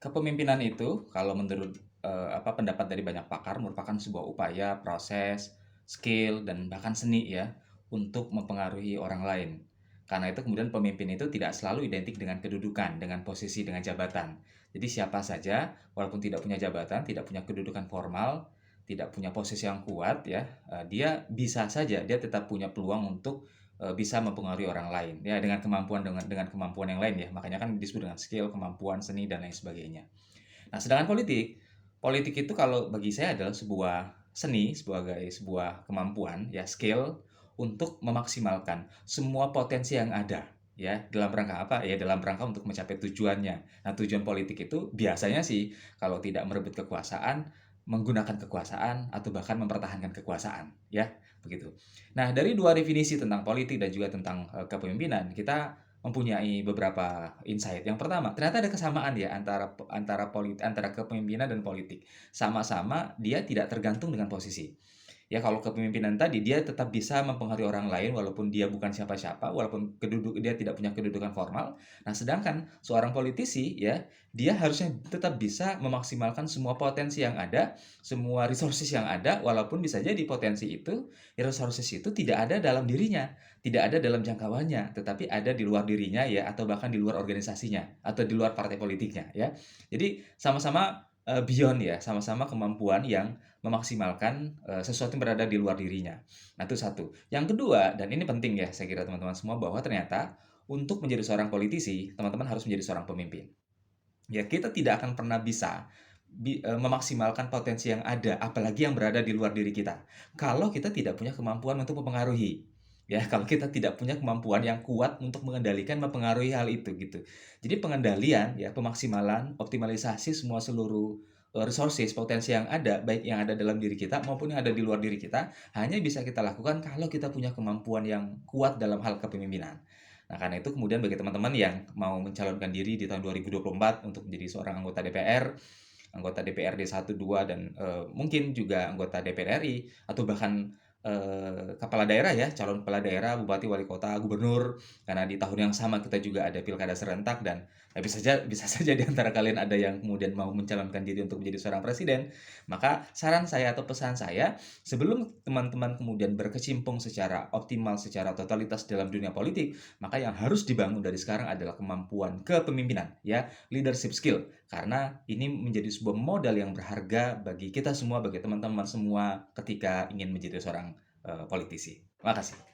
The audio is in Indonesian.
Kepemimpinan itu kalau menurut, pendapat dari banyak pakar merupakan sebuah upaya, proses, skill, dan bahkan seni ya, untuk mempengaruhi orang lain. Karena itu kemudian pemimpin itu tidak selalu identik dengan kedudukan, dengan posisi, dengan jabatan. Jadi siapa saja, walaupun tidak punya jabatan, tidak punya kedudukan formal, tidak punya posisi yang kuat ya, dia bisa saja, dia tetap punya peluang untuk, bisa mempengaruhi orang lain ya dengan kemampuan yang lain ya. Makanya kan disebut dengan skill, kemampuan, seni dan lain sebagainya. Nah, sedangkan politik, politik itu kalau bagi saya adalah sebuah seni sebagai sebuah kemampuan ya, skill untuk memaksimalkan semua potensi yang ada ya, dalam rangka apa? Ya dalam rangka untuk mencapai tujuannya. Nah, tujuan politik itu biasanya sih kalau tidak merebut kekuasaan, menggunakan kekuasaan atau bahkan mempertahankan kekuasaan ya, begitu. Nah, dari dua definisi tentang politik dan juga tentang kepemimpinan, kita mempunyai beberapa insight. Yang pertama, ternyata ada kesamaan ya antara kepemimpinan dan politik. Sama-sama dia tidak tergantung dengan posisi. Ya kalau kepemimpinan tadi dia tetap bisa mempengaruhi orang lain walaupun dia bukan siapa-siapa, walaupun dia tidak punya kedudukan formal. Nah, sedangkan seorang politisi ya, dia harusnya tetap bisa memaksimalkan semua potensi yang ada, semua resources yang ada, walaupun bisa jadi potensi itu, resources itu tidak ada dalam dirinya, tidak ada dalam jangkauannya, tetapi ada di luar dirinya ya, atau bahkan di luar organisasinya, atau di luar partai politiknya ya. Jadi sama-sama beyond ya, sama-sama kemampuan yang memaksimalkan, sesuatu yang berada di luar dirinya. Nah, itu satu. Yang kedua, dan ini penting ya saya kira teman-teman semua, bahwa ternyata untuk menjadi seorang politisi, teman-teman harus menjadi seorang pemimpin. Ya, kita tidak akan pernah bisa memaksimalkan potensi yang ada, apalagi yang berada di luar diri kita, kalau kita tidak punya kemampuan untuk mempengaruhi. Ya, kalau kita tidak punya kemampuan yang kuat untuk mengendalikan, mempengaruhi hal itu gitu. Jadi pengendalian ya, pemaksimalan, optimalisasi semua seluruh resources, potensi yang ada, baik yang ada dalam diri kita maupun yang ada di luar diri kita, hanya bisa kita lakukan kalau kita punya kemampuan yang kuat dalam hal kepemimpinan. Nah, karena itu kemudian bagi teman-teman yang mau mencalonkan diri di tahun 2024 untuk menjadi seorang anggota DPRD 1, 2, dan mungkin juga anggota DPR RI, atau bahkan kepala daerah ya, calon kepala daerah, bupati, wali kota, gubernur, karena di tahun yang sama kita juga ada pilkada serentak dan bisa saja di antara kalian ada yang kemudian mau mencalonkan diri untuk menjadi seorang presiden. Maka saran saya atau pesan saya, sebelum teman-teman kemudian berkecimpung secara optimal, secara totalitas dalam dunia politik, maka yang harus dibangun dari sekarang adalah kemampuan kepemimpinan ya, leadership skill, karena ini menjadi sebuah modal yang berharga bagi kita semua, bagi teman-teman semua ketika ingin menjadi seorang politisi. Terima kasih.